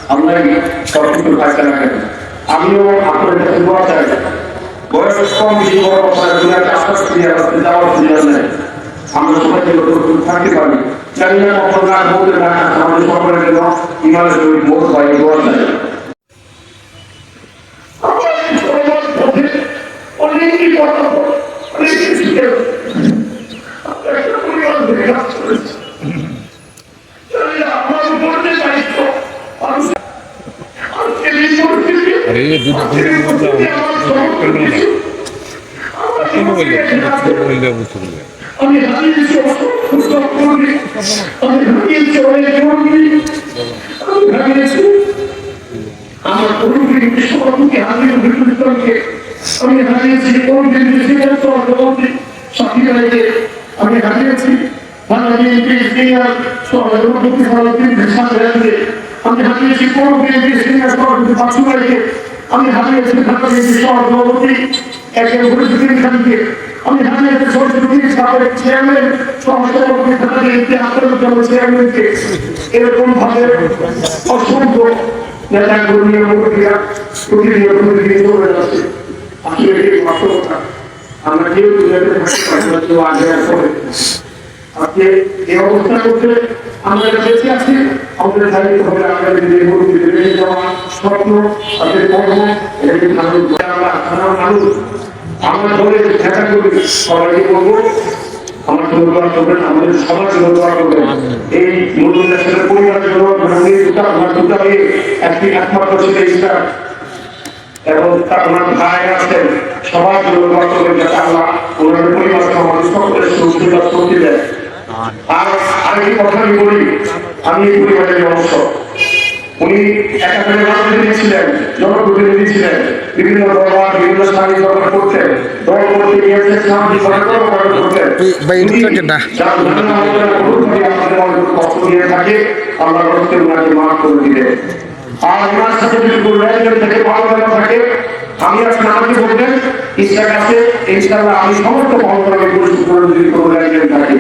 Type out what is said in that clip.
আমরা সবকিছু থাকতে না কেন আমিও আপনার কাছে দোয়া চাই বয়স কম বেশি বড় আপনার দুনিয়াতে আসার ক্রিয়া যাওয়ার ক্রিয়া নেই আমরা সবাই থাকতে পারি জানি না কখন না বলতে না আমাদের সকলের জন্য ইমানের মোট হয় দোয়া চাই अरे ये दूध আমার পুরোপুরি বিশ্বকে হারিয়ে বিপরীতকে আমি হারিয়েছি কোন দিনের সাথীরাকে আমি হারিয়েছি আমি হারিয়েছি কোন বাচ্চুরাইকে আমি হারিয়েছি সভাপতি একের খানকে আমি হারিয়েছি সরস্বতী সাবেক চেয়ারম্যান সহসভাপতি চেয়ারম্যানকে এরকম ভাবে অসংখ্য নেতা কর্মীর মুখীরা প্রতিদিন চলে যাচ্ছে আসলে এই বাস্তবতা আমরা কেউ দুনিয়াতে থাকতে আগে করে আজকে এই অবস্থা করতে আমরা বেঁচে আছি আমাদের দায়িত্ব হবে আমরা যদি বেড়ে যাওয়া স্বপ্ন তাদের কর্ম আমরা সাধারণ মানুষ আমরা ধরে দেখা করি সবাইকে বলবো আমার জন্য দোয়া করবেন আমাদের সবার জন্য দোয়া করবেন এই নতুন দেশের পরিবারের জন্য একটি একমাত্র ছেলে ইস্টার এবং তার ওনার ভাই আছেন সবার জন্য দোয়া করবেন যাতে আল্লাহ ওনার পরিবার সমাজ সকলের সুবিধা করতে দেয় আর আরেকটি কথা আমি বলি আমি এই পরিবারের অংশ উনি একাধারে রাজনীতি ছিলেন জনপ্রতিনিধি ছিলেন বিভিন্ন দরবার বিভিন্ন স্থানীয় দরবার করতেন দল করতে গিয়েছে সামাজিক কর্মকাণ্ড করতেন কষ্ট দিয়ে থাকে আল্লাহ রহমতে ওনাকে মাফ করে দিলেন আর ওনার সাথে যদি রাজনীতি থেকে ভালো লাগা থাকে আমি আজকে আমাকে বলবেন ইচ্ছা কাছে ইনশাআল্লাহ আমি সমস্ত ভালো লাগে পরিস্থিতি থাকে